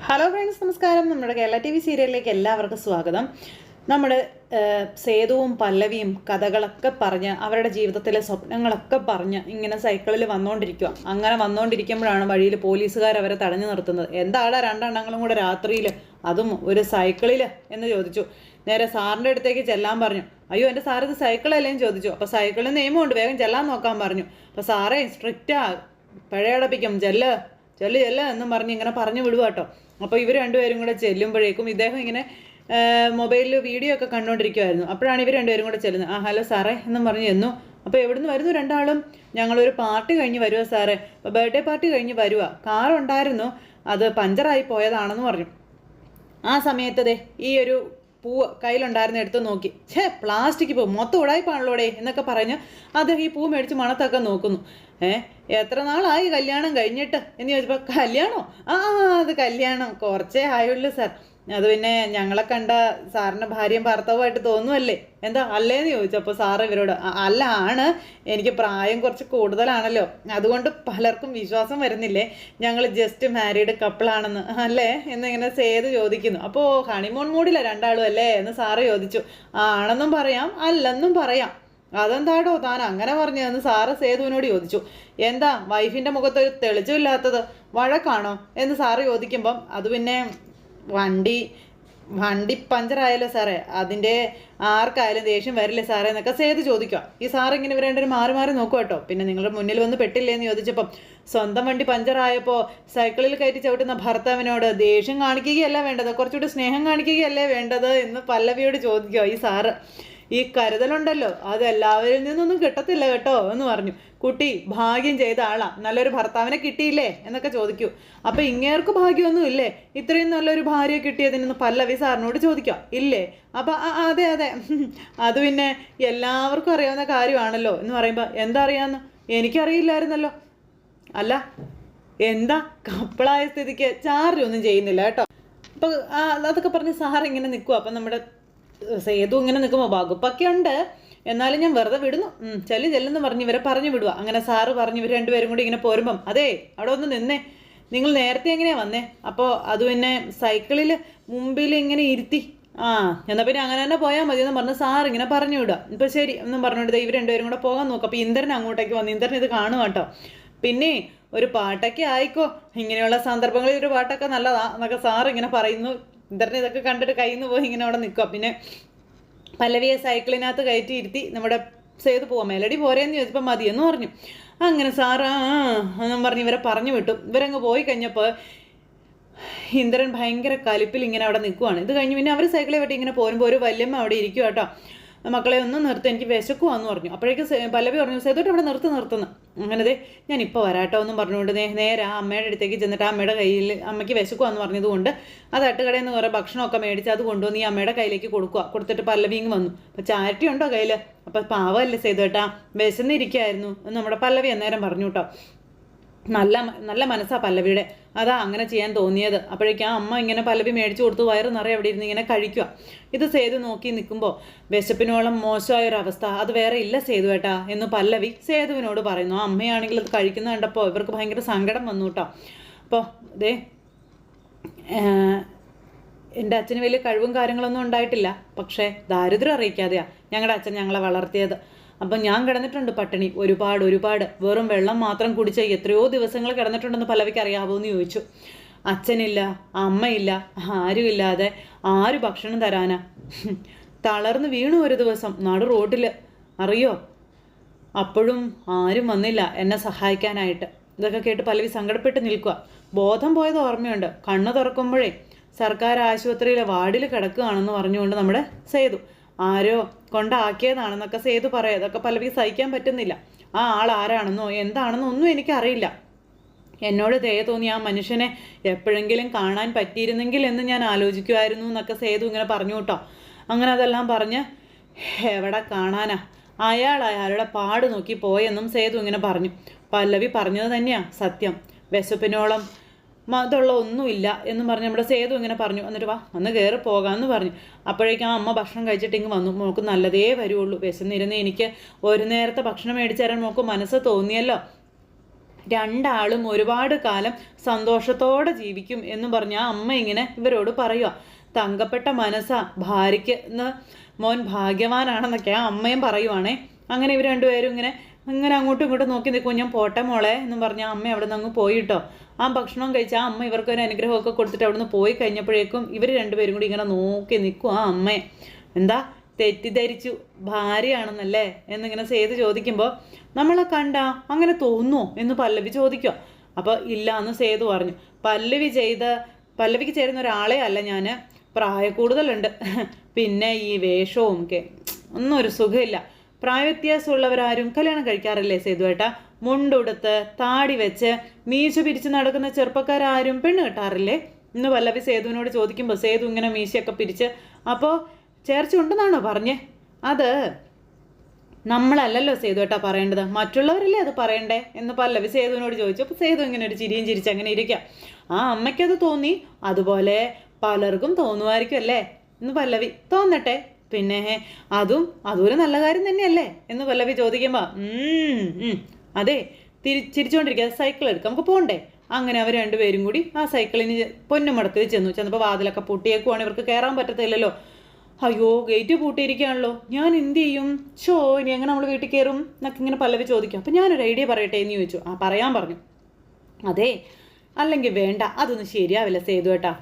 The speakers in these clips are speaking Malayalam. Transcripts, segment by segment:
ഹലോ ഫ്രണ്ട്സ്, നമസ്കാരം. നമ്മുടെ കേരള ടി വി സീരിയലിലേക്ക് എല്ലാവർക്കും സ്വാഗതം. നമ്മുടെ സേതുവും പല്ലവിയും കഥകളൊക്കെ പറഞ്ഞ് അവരുടെ ജീവിതത്തിലെ സ്വപ്നങ്ങളൊക്കെ പറഞ്ഞ് ഇങ്ങനെ സൈക്കിളിൽ വന്നുകൊണ്ടിരിക്കുക. അങ്ങനെ വന്നുകൊണ്ടിരിക്കുമ്പോഴാണ് വഴിയിൽ പോലീസുകാർ അവരെ തടഞ്ഞു നിർത്തുന്നത്. എന്താണ് രണ്ടെണ്ണങ്ങളും കൂടെ രാത്രിയിൽ, അതും ഒരു സൈക്കിളിൽ എന്ന് ചോദിച്ചു. നേരെ സാറിൻ്റെ അടുത്തേക്ക് ചെല്ലാൻ പറഞ്ഞു. അയ്യോ, എൻ്റെ സാർ ഇത് സൈക്കിളല്ലേന്ന് ചോദിച്ചു. അപ്പോൾ സൈക്കിളിന് നിയമമുണ്ട്, വേഗം ചെല്ലാൻ നോക്കാൻ പറഞ്ഞു. അപ്പോൾ സാറേ സ്ട്രിക്റ്റാ, പഴയടപ്പിക്കും, ചെല്ല് ചെല്ല് എന്നും പറഞ്ഞ് ഇങ്ങനെ പറഞ്ഞു വിടുക കേട്ടോ. അപ്പോൾ ഇവർ രണ്ടുപേരും കൂടെ ചെല്ലുമ്പോഴേക്കും ഇദ്ദേഹം ഇങ്ങനെ മൊബൈലിൽ വീഡിയോ ഒക്കെ കണ്ടുകൊണ്ടിരിക്കുമായിരുന്നു. അപ്പോഴാണ് ഇവർ രണ്ടുപേരും കൂടെ ചെല്ലുന്നത്. ഹലോ സാറേ എന്നും പറഞ്ഞ് ചെന്നു. അപ്പോൾ എവിടുന്ന് വരുന്നു രണ്ടാളും? ഞങ്ങളൊരു പാർട്ടി കഴിഞ്ഞ് വരുക സാറേ, അപ്പോൾ ബർത്ത്ഡേ പാർട്ടി കഴിഞ്ഞ് വരുക. കാറുണ്ടായിരുന്നു, അത് പഞ്ചറായി പോയതാണെന്ന് പറഞ്ഞു. ആ സമയത്തതേ ഈ ഒരു പൂവ് കയ്യിലുണ്ടായിരുന്ന എടുത്ത് നോക്കി. പ്ലാസ്റ്റിക് പൂ, മൊത്തം ഉടായിപ്പാണല്ലോടെ എന്നൊക്കെ പറഞ്ഞ് അത് ഈ പൂ മേടിച്ച് മണത്തൊക്കെ നോക്കുന്നു. എത്ര നാളായി കല്യാണം കഴിഞ്ഞിട്ട് എന്ന് ചോദിച്ചപ്പോൾ കല്യാണോ? അത് കല്യാണം കുറച്ചേ ആയുള്ളൂ സാർ. അത് പിന്നെ ഞങ്ങളെ കണ്ട സാറിൻ്റെ ഭാര്യയും ഭർത്താവുമായിട്ട് തോന്നുമല്ലേ? എന്താ അല്ലേന്ന് ചോദിച്ചപ്പോൾ സാറ് ഇവരോട് അല്ല, ആണ്, എനിക്ക് പ്രായം കുറച്ച് കൂടുതലാണല്ലോ, അതുകൊണ്ട് പലർക്കും വിശ്വാസം വരുന്നില്ലേ ഞങ്ങൾ ജസ്റ്റ് മാരീഡ് കപ്പിളാണെന്ന് അല്ലേ എന്നിങ്ങനെ സേതു ചോദിക്കുന്നു. അപ്പോൾ ഹണിമൂൺ മൂഡില്ല രണ്ടാളും അല്ലേ എന്ന് സാറ് ചോദിച്ചു. ആണെന്നും പറയാം അല്ലെന്നും പറയാം. അതെന്താടോ താൻ അങ്ങനെ പറഞ്ഞതെന്ന് സാറ് സേതുവിനോട് ചോദിച്ചു. എന്താ വൈഫിൻ്റെ മുഖത്ത് ഒരു തെളിച്ചമില്ലാത്തത്, വഴക്കാണോ എന്ന് സാറ് ചോദിക്കുമ്പം അത് പിന്നെ വണ്ടി പഞ്ചറായല്ലോ സാറേ, അതിൻ്റെ ആർക്കായാലും ദേഷ്യം വരില്ലേ സാറേ എന്നൊക്കെ സേതു ചോദിക്കുക. ഈ സാറ് ഇങ്ങനെ ഇവർ രണ്ടുപേരും മാറി മാറി നോക്കുക കേട്ടോ. പിന്നെ നിങ്ങളുടെ മുന്നിൽ വന്ന് പെട്ടില്ലേന്ന് ചോദിച്ചപ്പം സ്വന്തം വണ്ടി പഞ്ചറായപ്പോൾ സൈക്കിളിൽ കയറ്റി ചവിട്ടുന്ന ഭർത്താവിനോട് ദേഷ്യം കാണിക്കുകയല്ല വേണ്ടത്, കുറച്ചുകൂടി സ്നേഹം കാണിക്കുകയല്ലേ വേണ്ടത് എന്ന് പല്ലവിയോട് ചോദിക്കുക ഈ സാറ്. ഈ കരുതലുണ്ടല്ലോ അത് എല്ലാവരിൽ നിന്നൊന്നും കിട്ടത്തില്ല കേട്ടോ എന്ന് പറഞ്ഞു. കുട്ടി ഭാഗ്യം ചെയ്ത ആളാ, നല്ലൊരു ഭർത്താവിനെ കിട്ടിയില്ലേ എന്നൊക്കെ ചോദിക്കൂ. അപ്പം ഇങ്ങേർക്ക് ഭാഗ്യമൊന്നും ഇല്ലേ, ഇത്രയും നല്ലൊരു ഭാര്യയെ കിട്ടിയതിനൊന്ന് പല്ലവി സാറിനോട് ചോദിക്കാം ഇല്ലേ? അപ്പം അതെ അത് പിന്നെ എല്ലാവർക്കും അറിയാവുന്ന കാര്യമാണല്ലോ എന്ന് പറയുമ്പോൾ എന്താ അറിയാമെന്ന് എനിക്കറിയില്ലായിരുന്നല്ലോ. അല്ല എന്താ കപ്പിളായ സ്ഥിതിക്ക് ചാർജ് ഒന്നും ചെയ്യുന്നില്ല കേട്ടോ. അപ്പം അതൊക്കെ പറഞ്ഞ് സാറിങ്ങനെ നിൽക്കുക. അപ്പം നമ്മുടെ സേതു ഇങ്ങനെ നിൽക്കുമ്പോൾ വകുപ്പൊക്കെ ഉണ്ട്, എന്നാലും ഞാൻ വെറുതെ വിടുന്നു, ചെല്ലെന്ന് പറഞ്ഞ് ഇവരെ പറഞ്ഞു വിടുക. അങ്ങനെ സാറ് പറഞ്ഞ് ഇവർ രണ്ടുപേരും കൂടി ഇങ്ങനെ പോരുമ്പം അതെ അവിടെ ഒന്ന് നിന്നേ, നിങ്ങൾ നേരത്തെ എങ്ങനെയാണ് വന്നേ? അപ്പോൾ അത് പിന്നെ സൈക്കിളിൽ മുമ്പിൽ ഇങ്ങനെ ഇരുത്തി. എന്നാൽ പിന്നെ അങ്ങനെ തന്നെ പോയാൽ മതി എന്ന് പറഞ്ഞ് സാർ ഇങ്ങനെ പറഞ്ഞു വിടുക. ഇപ്പം ശരി എന്നും പറഞ്ഞുകൊണ്ട് ഇവർ രണ്ടുപേരും കൂടെ പോകാൻ നോക്കും. അപ്പോൾ ഇന്ദ്രൻ അങ്ങോട്ടേക്ക് വന്നു. ഇന്ദ്രൻ ഇത് കാണുക കേട്ടോ. പിന്നെ ഒരു പാട്ടൊക്കെ ആയിക്കോ, ഇങ്ങനെയുള്ള സന്ദർഭങ്ങളിൽ ഒരു പാട്ടൊക്കെ നല്ലതാ എന്നൊക്കെ സാർ ഇങ്ങനെ പറയുന്നു. ഇന്ദ്രൻ ഇതൊക്കെ കണ്ടിട്ട് കയ്യിൽ നിന്ന് പോയി ഇങ്ങനെ അവിടെ നിൽക്കുക. പിന്നെ പല്ലവിയെ സൈക്കിളിനകത്ത് കയറ്റി ഇരുത്തി നമ്മുടെ സേതു പോവാം. മെലഡി പോരേന്ന് ചോദിച്ചപ്പോൾ മതിയെന്ന് പറഞ്ഞു. അങ്ങനെ സാറ് എന്നും പറഞ്ഞ് ഇവരെ പറഞ്ഞു വിട്ടു. ഇവരങ്ങ് പോയി കഴിഞ്ഞപ്പോൾ ഇന്ദ്രൻ ഭയങ്കര കലിപ്പിൽ ഇങ്ങനെ അവിടെ നിൽക്കുവാണ്. ഇത് കഴിഞ്ഞ് പിന്നെ അവർ സൈക്കിളെ വെട്ടി ഇങ്ങനെ പോരുമ്പോൾ ഒരു വല്യമ്മ അവിടെ ഇരിക്കുക കേട്ടോ. മക്കളെ ഒന്ന് നിർത്തി, എനിക്ക് വിശക്കുവാന്ന് പറഞ്ഞു. അപ്പോഴേക്ക് പല്ലവി പറഞ്ഞു സേതുട്ട് അവിടെ നിർത്തുന്നു. അങ്ങനത്തെ ഞാനിപ്പോൾ വരാട്ടോ എന്നും പറഞ്ഞുകൊണ്ട് നേരെ ആ അമ്മയുടെ അടുത്തേക്ക് ചെന്നിട്ട് ആ അമ്മയുടെ കയ്യിൽ അമ്മയ്ക്ക് വിശക്കുവാന്ന് പറഞ്ഞതുകൊണ്ട് ആ തട്ടുകടയിൽ നിന്ന് കുറേ ഭക്ഷണമൊക്കെ മേടിച്ച് അത് കൊണ്ടുവന്ന് ഈ അമ്മയുടെ കയ്യിലേക്ക് കൊടുത്തിട്ട് പല്ലവിയും വന്നു. അപ്പോൾ ചാരിറ്റി ഉണ്ടോ കയ്യിൽ? അപ്പോൾ പാവമല്ലേ സേതുട്ടാ, വിശന്നിരിക്കുകയായിരുന്നു എന്ന് നമ്മുടെ പല്ലവി അന്നേരം പറഞ്ഞു കേട്ടോ. നല്ല മനസ്സാ പല്ലവിയുടെ, അതാ അങ്ങനെ ചെയ്യാൻ തോന്നിയത്. അപ്പോഴേക്കും ആ അമ്മ ഇങ്ങനെ പല്ലവി മേടിച്ചു കൊടുത്തു വയറ് നിറയെ അവിടെ ഇരുന്ന് ഇങ്ങനെ കഴിക്കുക. ഇത് സേതു നോക്കി നിൽക്കുമ്പോൾ വിശപ്പിനോളം മോശമായൊരവസ്ഥ അത് വേറെ ഇല്ല സേതു ഏട്ടാ എന്ന് പല്ലവി സേതുവിനോട് പറയുന്നു. ആ അമ്മയാണെങ്കിൽ അത് കഴിക്കുന്ന കണ്ടപ്പോൾ ഇവർക്ക് ഭയങ്കര സങ്കടം വന്നു കേട്ടോ. അപ്പോൾ ദേ എൻ്റെ അച്ഛന് വലിയ കഴിവും കാര്യങ്ങളൊന്നും ഉണ്ടായിട്ടില്ല, പക്ഷേ ദാരിദ്ര്യം അറിയിക്കാതെയാണ് ഞങ്ങളുടെ അച്ഛൻ ഞങ്ങളെ വളർത്തിയത്. അപ്പം ഞാൻ കിടന്നിട്ടുണ്ട് പട്ടിണി ഒരുപാട്, വെറും വെള്ളം മാത്രം കുടിച്ച എത്രയോ ദിവസങ്ങൾ കിടന്നിട്ടുണ്ടെന്ന് പല്ലവിക്ക് അറിയാവോ എന്ന് ചോദിച്ചു. അച്ഛനില്ല, അമ്മയില്ല, ആരുമില്ലാതെ ആര് ഭക്ഷണം തരാനാ? തളർന്ന് വീണു ഒരു ദിവസം നടു റോഡിൽ, അറിയോ? അപ്പോഴും ആരും വന്നില്ല എന്നെ സഹായിക്കാനായിട്ട്. ഇതൊക്കെ കേട്ട് പല്ലവി സങ്കടപ്പെട്ട് നിൽക്കുക. ബോധം പോയത് ഓർമ്മയുണ്ട്. കണ്ണ് തുറക്കുമ്പോഴേ സർക്കാർ ആശുപത്രിയിലെ വാർഡിൽ കിടക്കുകയാണെന്ന് പറഞ്ഞുകൊണ്ട് നമ്മുടെ സേതു ആരോ കൊണ്ടാക്കിയതാണെന്നൊക്കെ സേതു പറയാം. അതൊക്കെ പല്ലവിക്ക് സഹിക്കാൻ പറ്റുന്നില്ല. ആ ആൾ ആരാണെന്നോ എന്താണെന്നോ ഒന്നും എനിക്കറിയില്ല. എന്നോട് ദയ തോന്നി ആ മനുഷ്യനെ എപ്പോഴെങ്കിലും കാണാൻ പറ്റിയിരുന്നെങ്കിൽ എന്ന് ഞാൻ ആലോചിക്കുമായിരുന്നു എന്നൊക്കെ സേതു ഇങ്ങനെ പറഞ്ഞു കേട്ടോ. അങ്ങനെ അതെല്ലാം പറഞ്ഞ് എവിടെ കാണാനാ, അയാളുടെ പാട് നോക്കി പോയെന്നും സേതു ഇങ്ങനെ പറഞ്ഞു. പല്ലവി പറഞ്ഞത് തന്നെയാണ് സത്യം, വിശപ്പിനോളം അതുള്ള ഒന്നുമില്ല എന്നും പറഞ്ഞ് നമ്മുടെ സേതു ഇങ്ങനെ പറഞ്ഞു. എന്നിട്ട് വാ ഒന്ന് കയറി പോകാമെന്ന് പറഞ്ഞു. അപ്പോഴേക്കും ആ അമ്മ ഭക്ഷണം കഴിച്ചിട്ട് ഇങ്ങ് വന്നു. മോൾക്ക് നല്ലതേ വരുള്ളൂ, വിശന്നിരുന്ന് എനിക്ക് ഒരു നേരത്തെ ഭക്ഷണം മേടിച്ചു തരാൻ മോൾക്ക് മനസ്സ് തോന്നിയല്ലോ രണ്ടാളും ഒരുപാട് കാലം സന്തോഷത്തോടെ ജീവിക്കും എന്ന് പറഞ്ഞ അമ്മ ഇങ്ങനെ ഇവരോട് പറയുക. തങ്കപ്പെട്ട മനസ്സാ ഭാര്യയ്ക്ക് എന്ന്, മോൻ ഭാഗ്യവാനാണെന്നൊക്കെ ആ അമ്മയും പറയുവാണേ. അങ്ങനെ ഇവർ രണ്ടുപേരും ഇങ്ങനെ അങ്ങോട്ടും ഇങ്ങോട്ടും നോക്കി നിൽക്കും. ഞാൻ പോട്ടെ മോളെ എന്നും പറഞ്ഞാൽ അമ്മ അവിടെ നിന്ന് അങ്ങ് പോയിട്ടോ. ആ ഭക്ഷണം കഴിച്ചാൽ ആ അമ്മ ഇവർക്കൊരു അനുഗ്രഹമൊക്കെ കൊടുത്തിട്ട് അവിടെ നിന്ന് പോയി കഴിഞ്ഞപ്പോഴേക്കും ഇവർ രണ്ടുപേരും കൂടി ഇങ്ങനെ നോക്കി നിൽക്കും ആ അമ്മയെ. എന്താ തെറ്റിദ്ധരിച്ചു ഭാര്യയാണെന്നല്ലേ എന്നിങ്ങനെ സേതു ചോദിക്കുമ്പോൾ നമ്മളെ കണ്ടാ അങ്ങനെ തോന്നുമോ എന്ന് പല്ലവി ചോദിക്കുക. അപ്പോൾ ഇല്ല എന്ന് സേതു പറഞ്ഞു. പല്ലവിക്ക് ചേരുന്ന ഒരാളെ അല്ല ഞാൻ, പ്രായക്കൂടുതലുണ്ട്, പിന്നെ ഈ വേഷവും ഒക്കെ ഒന്നും ഒരു സുഖമില്ല. പ്രായവ്യത്യാസമുള്ളവരാരും കല്യാണം കഴിക്കാറില്ലേ സേതുവേട്ടാ? മുണ്ടുടുത്ത് താടി വെച്ച് മീശ പിരിച്ച് നടക്കുന്ന ചെറുപ്പക്കാരും പെണ്ണ് കെട്ടാറില്ലേ എന്ന് പല്ലവി സേതുവിനോട് ചോദിക്കുമ്പോൾ സേതു ഇങ്ങനെ മീശയൊക്കെ പിരിച്ച് അപ്പോൾ ചേർച്ച ഉണ്ടെന്നാണോ പറഞ്ഞേ? അത് നമ്മളല്ലല്ലോ സേതുവേട്ടാ പറയേണ്ടത്, മറ്റുള്ളവരല്ലേ അത് പറയണ്ടേ എന്ന് പല്ലവി സേതുവിനോട് ചോദിച്ചു. അപ്പോൾ സേതു ഇങ്ങനെ ഒരു ചിരിയും ചിരിച്ച് അങ്ങനെ ഇരിക്കാം. ആ അമ്മയ്ക്കത് തോന്നി, അതുപോലെ പലർക്കും തോന്നുമായിരിക്കും അല്ലേ എന്ന് പല്ലവി. തോന്നട്ടെ, പിന്നെ അതൊരു നല്ല കാര്യം തന്നെയല്ലേ എന്ന് പല്ലവി ചോദിക്കുമ്പോൾ അതെ ചിരിച്ചുകൊണ്ടിരിക്കുക, സൈക്കിൾ എടുക്കാം, നമുക്ക് പോകണ്ടേ? അങ്ങനെ അവർ രണ്ടുപേരും കൂടി ആ സൈക്കിളിന് പൊന്നുമടത്തിൽ ചെന്നപ്പോൾ വാതിലൊക്കെ പൂട്ടിയേക്കുവാണ്, ഇവർക്ക് കയറാൻ പറ്റത്തില്ലല്ലോ. അയ്യോ ഗേറ്റ് പൂട്ടിയിരിക്കുകയാണല്ലോ, ഞാൻ എന്ത് ചെയ്യും? ഇനി എങ്ങനെ നമ്മൾ വീട്ടിൽ കയറും എന്നൊക്കെ ഇങ്ങനെ പല്ലവി ചോദിക്കും. അപ്പം ഞാനൊരു ഐഡിയ പറയട്ടെ എന്ന് ചോദിച്ചു. പറയാൻ പറഞ്ഞു. അതെ അല്ലെങ്കിൽ വേണ്ട, അതൊന്നും ശരിയാവില്ല സേതുവേട്ടാ.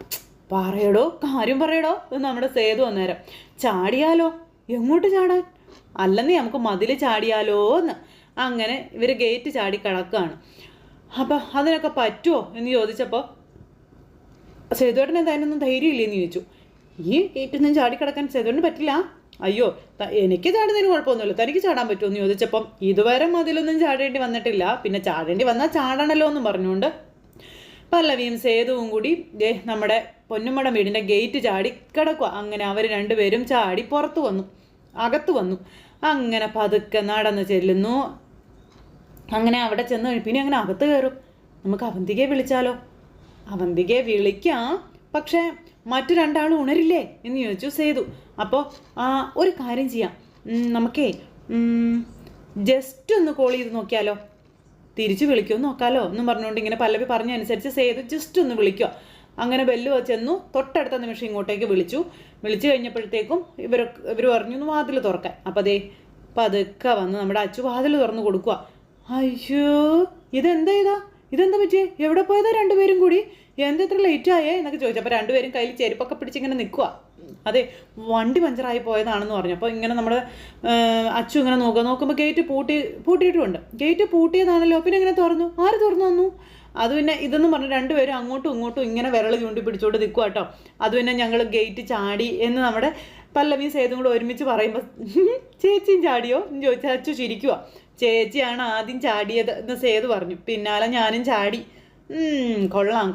പറയടോ, കാര്യം പറയടോ എന്ന് നമ്മുടെ സേതു അന്നേരം. ചാടിയാലോ? എങ്ങോട്ട് ചാടാൻ? അല്ലെന്നേ നമുക്ക് മതിൽ ചാടിയാലോ എന്ന്. അങ്ങനെ ഇവർ ഗേറ്റ് ചാടി കിടക്കുകയാണ്. അപ്പം അതിനൊക്കെ പറ്റുമോ എന്ന് ചോദിച്ചപ്പോൾ സേതുവേട്ടന് എന്തായാലും ധൈര്യമില്ലെന്ന് ചോദിച്ചു. ഈ ഗേറ്റിൽ നിന്ന് ചാടിക്കിടക്കാൻ സേതുവേട്ടന് പറ്റില്ല? അയ്യോ എനിക്ക് ചാടുന്നതിന് കുഴപ്പമൊന്നുമില്ല, തനിക്ക് ചാടാൻ പറ്റുമോ എന്ന് ചോദിച്ചപ്പം ഇതുവരെ മതിലൊന്നും ചാടേണ്ടി വന്നിട്ടില്ല, പിന്നെ ചാടേണ്ടി വന്നാൽ ചാടണല്ലോ എന്നും പറഞ്ഞുകൊണ്ട് പല്ലവിയും സേതുവും കൂടി നമ്മുടെ പൊന്നുമ്മട വീടിൻ്റെ ഗേറ്റ് ചാടി കിടക്കുക. അങ്ങനെ അവർ രണ്ടുപേരും ചാടി അകത്ത് വന്നു. അങ്ങനെ പതുക്കെ നടന്ന് ചെല്ലുന്നു. അങ്ങനെ അവിടെ ചെന്ന് പിന്നെ അങ്ങനെ അകത്ത് കയറും. നമുക്ക് അവന്തികയെ വിളിച്ചാലോ? അവന്തികയെ വിളിക്കാം, പക്ഷേ മറ്റു രണ്ടാളും ഉണരില്ലേ എന്ന് ചോദിച്ചു സേതു. അപ്പോൾ ഒരു കാര്യം ചെയ്യാം, നമുക്കേ ജസ്റ്റ് ഒന്ന് കോൾ ചെയ്ത് നോക്കിയാലോ, തിരിച്ചു വിളിക്കുമെന്ന് നോക്കാലോ എന്നും പറഞ്ഞുകൊണ്ട് ഇങ്ങനെ പല്ലവി പറഞ്ഞനുസരിച്ച് സേതു ജസ്റ്റ് ഒന്ന് വിളിക്കുക. അങ്ങനെ ബെല്ല് ചെന്നു, തൊട്ടടുത്ത നിമിഷം ഇങ്ങോട്ടേക്ക് വിളിച്ചു കഴിഞ്ഞപ്പോഴത്തേക്കും ഇവർ പറഞ്ഞു ഒന്ന് വാതിൽ തുറക്കാൻ. അപ്പം അതേ പതുക്കെ വന്ന് നമ്മുടെ അച്ചു വാതിൽ തുറന്ന് കൊടുക്കുക. അയ്യോ ഇതെന്താ പറ്റിയേ? എവിടെ പോയതാ രണ്ടുപേരും കൂടി? എത്ര ലേറ്റ് ആയേ എന്നൊക്കെ ചോദിച്ചു. അപ്പോൾ രണ്ടുപേരും കയ്യിൽ ചെരുപ്പൊക്കെ പിടിച്ചിങ്ങനെ നിൽക്കുക. അതെ വണ്ടി പഞ്ചറായി പോയതാണെന്ന് പറഞ്ഞു. അപ്പോൾ ഇങ്ങനെ നമ്മുടെ അച്ചു ഇങ്ങനെ നോക്കുമ്പോൾ ഗേറ്റ് പൂട്ടിയിട്ടുമുണ്ട്. ഗേറ്റ് പൂട്ടിയതാണല്ലോ, പിന്നെ ഇങ്ങനെ തുറന്നു? ആര് തുറന്നു വന്നു? അത് പിന്നെ ഇതെന്ന് പറഞ്ഞ് രണ്ടുപേരും അങ്ങോട്ടും ഇങ്ങോട്ടും ഇങ്ങനെ വിരൽ ചൂണ്ടി പിടിച്ചോണ്ട് നിൽക്കുക കേട്ടോ. അത് പിന്നെ ഞങ്ങൾ ഗേറ്റ് ചാടി എന്ന് നമ്മുടെ പല്ലവിയും സേതും കൂടെ ഒരുമിച്ച് പറയുമ്പോൾ ചേച്ചിയും ചാടിയോ എന്ന് ചോദിച്ചാൽ അച്ചു ചിരിക്കുക. ചേച്ചിയാണ് ആദ്യം ചാടിയത് എന്ന് സേതു പറഞ്ഞു. പിന്നാലെ ഞാനും ചാടി. കൊള്ളാം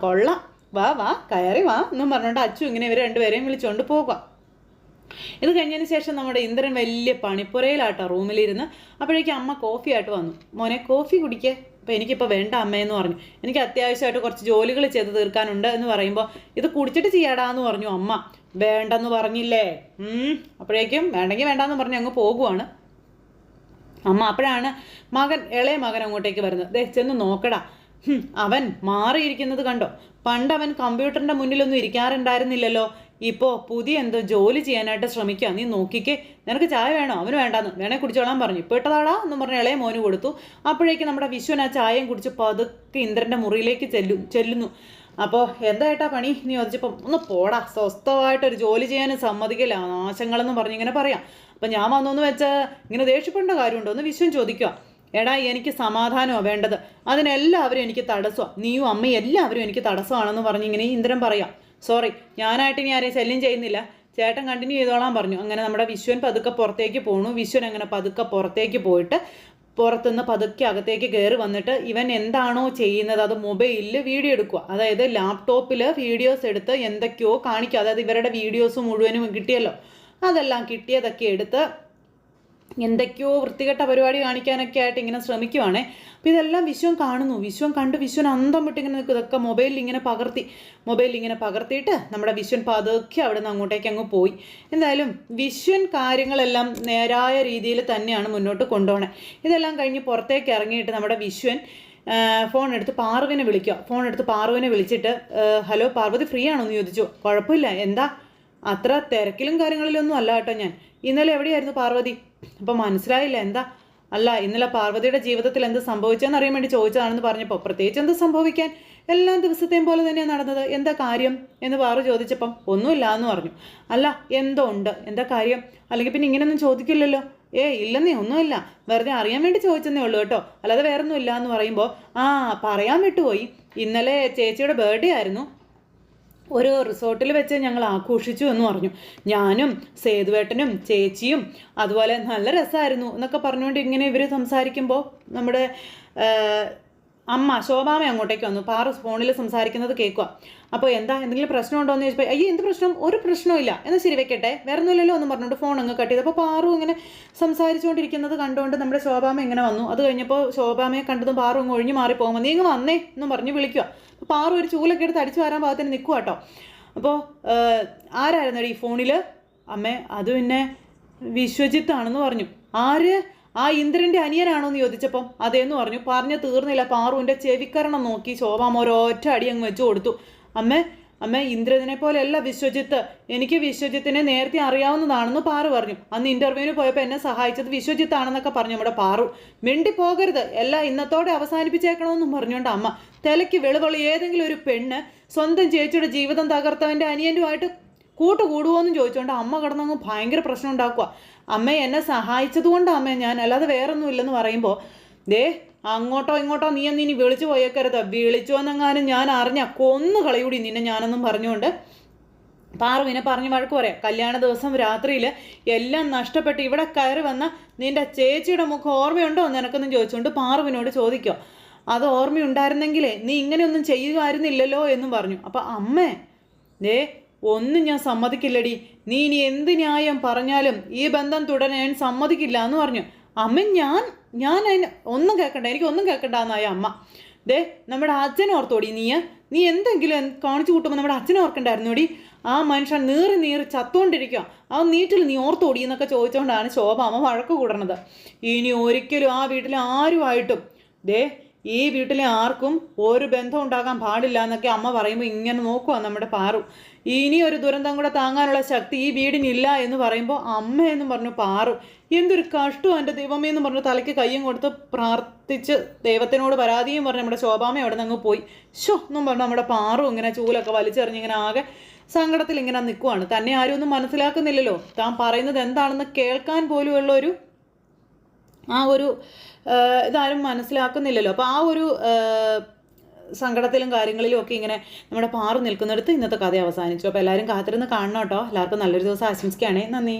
വാ കയറി വാ എന്നും പറഞ്ഞുകൊണ്ട് അച്ചു ഇങ്ങനെ ഇവർ രണ്ടുപേരെയും വിളിച്ചുകൊണ്ട് പോകാം. ഇത് കഴിഞ്ഞതിന് ശേഷം നമ്മുടെ ഇന്ദ്രൻ വലിയ പണിപ്പുരയിലാട്ടോ റൂമിലിരുന്ന്. അപ്പോഴേക്കും അമ്മ കോഫി ആയിട്ട് വന്നു. മോനെ കോഫി കുടിക്കേ? അപ്പോൾ എനിക്കിപ്പോൾ വേണ്ട അമ്മയെന്ന് പറഞ്ഞു. എനിക്ക് അത്യാവശ്യമായിട്ട് കുറച്ച് ജോലികൾ ചെയ്ത് തീർക്കാനുണ്ട് എന്ന് പറയുമ്പോൾ ഇത് കുടിച്ചിട്ട് ചെയ്യാടാന്ന് പറഞ്ഞു അമ്മ. വേണ്ടെന്ന് പറഞ്ഞില്ലേ? അപ്പോഴേക്കും വേണ്ടെങ്കിൽ വേണ്ടാന്ന് പറഞ്ഞ് അങ്ങ് പോകുവാണ് അമ്മ. അപ്പോഴാണ് ഇളയ മകൻ അങ്ങോട്ടേക്ക് വരുന്നത്. ചെന്ന് നോക്കടാ, അവൻ മാറിയിരിക്കുന്നത് കണ്ടോ? പണ്ട് അവൻ കമ്പ്യൂട്ടറിൻ്റെ മുന്നിലൊന്നും ഇരിക്കാറുണ്ടായിരുന്നില്ലല്ലോ, ഇപ്പോൾ പുതിയ എന്തോ ജോലി ചെയ്യാനായിട്ട് ശ്രമിക്കുക. നീ നോക്കിക്കേ, നിനക്ക് ചായ വേണോ? അവന് വേണ്ടാന്ന്, വേണേ കുടിച്ചോളാൻ പറഞ്ഞു. ഇപ്പോൾ ഇട്ടതാടാ എന്ന് പറഞ്ഞ് ഇളയ മോന് കൊടുത്തു. അപ്പോഴേക്കും നമ്മുടെ വിശ്വൻ ആ ചായയും കുടിച്ച് പതുക്കെ ഇന്ദ്രൻ്റെ മുറിയിലേക്ക് ചെല്ലുന്നു. അപ്പോൾ എന്തായിട്ടാ പണി എന്ന് ചോദിച്ചപ്പം ഒന്ന് പോടാ, സ്വസ്ഥമായിട്ടൊരു ജോലി ചെയ്യാനും സമ്മതിക്കില്ല, നാശങ്ങളെന്ന് പറഞ്ഞിങ്ങനെ പറയാം. അപ്പം ഞാൻ വന്നോന്ന് വെച്ചാൽ ഇങ്ങനെ ദേഷ്യപ്പെടേണ്ട കാര്യമുണ്ടോ എന്ന് വിശ്വൻ ചോദിക്കുക. എടാ എനിക്ക് സമാധാനമാണ് വേണ്ടത്, അതിനെല്ലാവരും എനിക്ക് തടസ്സമാണ്, നീയും അമ്മയും എല്ലാവരും എനിക്ക് തടസ്സമാണെന്ന് പറഞ്ഞിങ്ങനെ ഇന്ദ്രൻ പറയാം. സോറി, ഞാനായിട്ട് ഇനി ആരെയും ശല്യം ചെയ്യുന്നില്ല, ചേട്ടൻ കണ്ടിന്യൂ ചെയ്തോളാൻ പറഞ്ഞു. അങ്ങനെ നമ്മുടെ വിശ്വൻ പതുക്കെ പുറത്തേക്ക് പോണു. വിശ്വൻ അങ്ങനെ പതുക്കെ പുറത്തേക്ക് പോയിട്ട് പുറത്തുനിന്ന് പതുക്കെ അകത്തേക്ക് കയറി വന്നിട്ട് ഇവൻ എന്താണോ ചെയ്യുന്നത് അത് മൊബൈലിൽ വീഡിയോ എടുക്കുക. അതായത് ലാപ്ടോപ്പിൽ വീഡിയോസ് എടുത്ത് എന്തൊക്കെയോ കാണിക്കുക. അതായത് ഇവരുടെ വീഡിയോസ് മുഴുവനും കിട്ടിയല്ലോ, അതെല്ലാം കിട്ടിയതൊക്കെ എടുത്ത് എന്തൊക്കെയോ വൃത്തികെട്ട പരിപാടി കാണിക്കാനൊക്കെ ആയിട്ട് ഇങ്ങനെ ശ്രമിക്കുവാണേ. അപ്പോൾ ഇതെല്ലാം വിശ്വൻ കാണുന്നു. വിശ്വൻ കണ്ട് വിശ്വൻ അന്തം വിട്ട് ഇങ്ങനെ നിൽക്കും. ഇതൊക്കെ മൊബൈലിൽ ഇങ്ങനെ പകർത്തിയിട്ട് നമ്മുടെ വിശ്വൻ പതുക്കെ അവിടെ നിന്ന് അങ്ങോട്ടേക്ക് അങ്ങ് പോയി. എന്തായാലും വിശ്വൻ കാര്യങ്ങളെല്ലാം നേരായ രീതിയിൽ തന്നെയാണ് മുന്നോട്ട് കൊണ്ടുപോകണേ. ഇതെല്ലാം കഴിഞ്ഞ് പുറത്തേക്ക് ഇറങ്ങിയിട്ട് നമ്മുടെ വിശ്വൻ ഫോൺ എടുത്ത് പാർവതിനെ വിളിക്കുക. ഫോൺ എടുത്ത് പാർവതിനെ വിളിച്ചിട്ട് ഹലോ പാർവതി ഫ്രീ ആണോ എന്ന് ചോദിച്ചു. കുഴപ്പമില്ല, എന്താ? അത്ര തിരക്കിലും കാര്യങ്ങളിലൊന്നും അല്ല കേട്ടോ ഞാൻ. ഇന്നലെ എവിടെയായിരുന്നു പാർവതി? അപ്പം മനസ്സിലായില്ല, എന്താ? അല്ല, ഇന്നലെ പാർവതിയുടെ ജീവിതത്തിൽ എന്ത് സംഭവിച്ചെന്ന് അറിയാൻ വേണ്ടി ചോദിച്ചതാണെന്ന് പറഞ്ഞപ്പോൾ പ്രത്യേകിച്ച് എന്ത് സംഭവിക്കാൻ, എല്ലാ ദിവസത്തെയും പോലെ തന്നെയാണ് നടന്നത്, എന്താ കാര്യം എന്ന് പാറു ചോദിച്ചപ്പം ഒന്നുമില്ല എന്ന് പറഞ്ഞു. അല്ല, എന്തോ ഉണ്ട്, എന്താ കാര്യം? അല്ലെങ്കിൽ പിന്നെ ഇങ്ങനെയൊന്നും ചോദിക്കില്ലല്ലോ. ഇല്ലെന്നേ, ഒന്നുമില്ല, വെറുതെ അറിയാൻ വേണ്ടി ചോദിച്ചെന്നേ ഉള്ളൂ കേട്ടോ, അല്ലാതെ വേറൊന്നും ഇല്ല എന്ന് പറയുമ്പോൾ പറയാൻ വിട്ടുപോയി, ഇന്നലെ ചേച്ചിയുടെ ബർത്ത്ഡേ ആയിരുന്നു, ഒരു റിസോർട്ടിൽ വെച്ച് ഞങ്ങൾ ആഘോഷിച്ചു എന്ന് പറഞ്ഞു. ഞാനും സേതുവേട്ടനും ചേച്ചിയും അതുപോലെ നല്ല രസമായിരുന്നു എന്നൊക്കെ പറഞ്ഞുകൊണ്ട് ഇങ്ങനെ ഇവർ സംസാരിക്കുമ്പോൾ നമ്മുടെ അമ്മ ശോഭാമ അങ്ങോട്ടേക്ക് വന്നു. പാറു ഫോണിൽ സംസാരിക്കുന്നത് കേൾക്കുക. അപ്പോൾ എന്താ, എന്തെങ്കിലും പ്രശ്നമുണ്ടോ എന്ന് ചോദിച്ചപ്പോൾ അയ്യോ എന്ത് പ്രശ്നം, ഒരു പ്രശ്നമില്ല, എന്നാൽ ശരി വെക്കട്ടെ, വേറെ ഒന്നുമില്ലല്ലോ എന്ന് പറഞ്ഞുകൊണ്ട് ഫോൺ അങ്ങ് കട്ട് ചെയ്തു. അപ്പോൾ പാറു ഇങ്ങനെ സംസാരിച്ചുകൊണ്ടിരിക്കുന്നത് കണ്ടുകൊണ്ട് നമ്മുടെ ശോഭാമ ഇങ്ങനെ വന്നു. അത് കഴിഞ്ഞപ്പോൾ ശോഭാമയെ കണ്ടതും പാറു അങ്ങ് ഒഴിഞ്ഞു മാറി പോകുമ്പോൾ നീ ഇങ്ങ് വന്നേ എന്നും പറഞ്ഞ് വിളിക്കുക. അപ്പോൾ പാറു ഒരു ചൂലൊക്കെ എടുത്ത് അടിച്ചു വരാൻ ഭാഗത്തിന് നിൽക്കുക കേട്ടോ. അപ്പോൾ ആരായിരുന്നു ഈ ഫോണിൽ? അമ്മേ, അത് പിന്നെ വിശ്വജിത്ത് ആണെന്ന് പറഞ്ഞു. ആര്? ആ ഇന്ദ്രൻ്റെ അനിയനാണോ എന്ന് ചോദിച്ചപ്പം അതേന്ന് പറഞ്ഞു. പറഞ്ഞു തീർന്നില്ല, പാറുവിൻ്റെ ചെവിക്കരണം നോക്കി ശോഭാമ ഒരൊറ്റ അടി അങ്ങ് വെച്ചു കൊടുത്തു. അമ്മേ ഇന്ദ്രനെ പോലെയല്ല വിശ്വജിത്ത്, എനിക്ക് വിശ്വജിത്തിനെ നേരത്തെ അറിയാവുന്നതാണെന്ന് പാറു പറഞ്ഞു. അന്ന് ഇൻ്റർവ്യൂവിന് പോയപ്പോൾ എന്നെ സഹായിച്ചത് വിശ്വജിത്താണെന്നൊക്കെ പറഞ്ഞു നമ്മുടെ പാറു. മിണ്ടി പോകരുത്, എല്ലാം ഇന്നത്തോടെ അവസാനിപ്പിച്ചേക്കണമെന്നും പറഞ്ഞുകൊണ്ട് അമ്മ തലയ്ക്ക് വെളുവളി ഏതെങ്കിലും ഒരു പെണ്ണ് സ്വന്തം ചേച്ചിയുടെ ജീവിതം തകർത്തവൻ്റെ അനിയൻ്റുമായിട്ട് കൂട്ടുകൂടുവോന്നും ചോദിച്ചുകൊണ്ട് അമ്മ കിടന്നങ്ങ് ഭയങ്കര പ്രശ്നം ഉണ്ടാക്കുക. അമ്മ എന്നെ സഹായിച്ചത് കൊണ്ടാണ് അമ്മ ഞാൻ, അല്ലാതെ വേറൊന്നും ഇല്ലെന്ന് പറയുമ്പോൾ അങ്ങോട്ടോ ഇങ്ങോട്ടോ നീ ഇനി വിളിച്ചു പോയേക്കരുത്, വിളിച്ചോന്നെങ്ങാനും ഞാൻ അറിഞ്ഞ കൊന്നു കളയൂടി നിന്നെ ഞാനെന്നും പറഞ്ഞുകൊണ്ട് പാറുവിനെ പറഞ്ഞ് വഴക്ക് പറയാം. കല്യാണ ദിവസം രാത്രിയിൽ എല്ലാം നഷ്ടപ്പെട്ട് ഇവിടെ കയറി വന്ന നിന്റെ ചേച്ചിയുടെ മുഖം ഓർമ്മയുണ്ടോ നിനക്കെന്നും ചോദിച്ചുകൊണ്ട് പാറുവിനോട് ചോദിക്കുക. അത് ഓർമ്മയുണ്ടായിരുന്നെങ്കിലേ നീ ഇങ്ങനെയൊന്നും ചെയ്യുമായിരുന്നില്ലല്ലോ എന്നും പറഞ്ഞു. അപ്പം അമ്മേ ഒന്നും ഞാൻ സമ്മതിക്കില്ലടി, നീ ഇനി എന്ത് ന്യായം പറഞ്ഞാലും ഈ ബന്ധം തുടരാൻ ഞാൻ സമ്മതിക്കില്ല എന്ന് പറഞ്ഞു. അമ്മ ഞാൻ അതിന് ഒന്നും കേൾക്കണ്ട, എനിക്കൊന്നും കേൾക്കണ്ട എന്നായ അമ്മ. നമ്മുടെ അച്ഛനെ ഓർത്തോടി, നീ എന്തെങ്കിലും കാണിച്ചു കൂട്ടുമ്പോൾ നമ്മുടെ അച്ഛനെ ഓർക്കണ്ടായിരുന്നോടി, ആ മനുഷ്യൻ നീറി ചത്തുകൊണ്ടിരിക്കുക, ആ നീട്ടിൽ നീ ഓർത്തോടി എന്നൊക്കെ ചോദിച്ചുകൊണ്ടാണ് ശോഭ അമ്മ വഴക്ക് കൂടണത്. ഇനി ഒരിക്കലും ആ വീട്ടിലെ ആരുമായിട്ടും ഈ വീട്ടിലെ ആർക്കും ഒരു ബന്ധം ഉണ്ടാകാൻ പാടില്ല എന്നൊക്കെ അമ്മ പറയുമ്പോൾ ഇങ്ങനെ നോക്കുക നമ്മുടെ പാറു. ഇനി ഒരു ദുരന്തം കൂടെ താങ്ങാനുള്ള ശക്തി ഈ വീടിനില്ല എന്ന് പറയുമ്പോൾ അമ്മ എന്നും പറഞ്ഞു പാറു. എന്തൊരു കഷ്ടം എൻ്റെ ദൈവമേ എന്ന് പറഞ്ഞു തലയ്ക്ക് കയ്യും കൊടുത്ത് പ്രാർത്ഥിച്ച് ദൈവത്തിനോട് പരാതിയും പറഞ്ഞ് നമ്മുടെ ശോഭാമ അവിടെ നിന്ന് അങ്ങ് പോയി. എന്നും പറഞ്ഞു നമ്മുടെ പാറു ഇങ്ങനെ ചൂലൊക്കെ വലിച്ചെറിഞ്ഞ് ഇങ്ങനെ ആകെ സങ്കടത്തിൽ ഇങ്ങനെ നിൽക്കുവാണ്. തന്നെ ആരും ഒന്നും മനസ്സിലാക്കുന്നില്ലല്ലോ, താൻ പറയുന്നത് എന്താണെന്ന് കേൾക്കാൻ പോലുമുള്ള ഒരു ഇതാരും മനസ്സിലാക്കുന്നില്ലല്ലോ. അപ്പോൾ ആ ഒരു സങ്കടത്തിലും കാര്യങ്ങളിലും ഒക്കെ ഇങ്ങനെ നമ്മുടെ പാറു നിൽക്കുന്നിടത്ത് ഇന്നത്തെ കഥ അവസാനിച്ചു. അപ്പോൾ എല്ലാവരും കാത്തിരുന്ന് കാണണം കേട്ടോ. എല്ലാവർക്കും നല്ലൊരു ദിവസം ആശംസിക്കുകയാണേ. നന്ദി.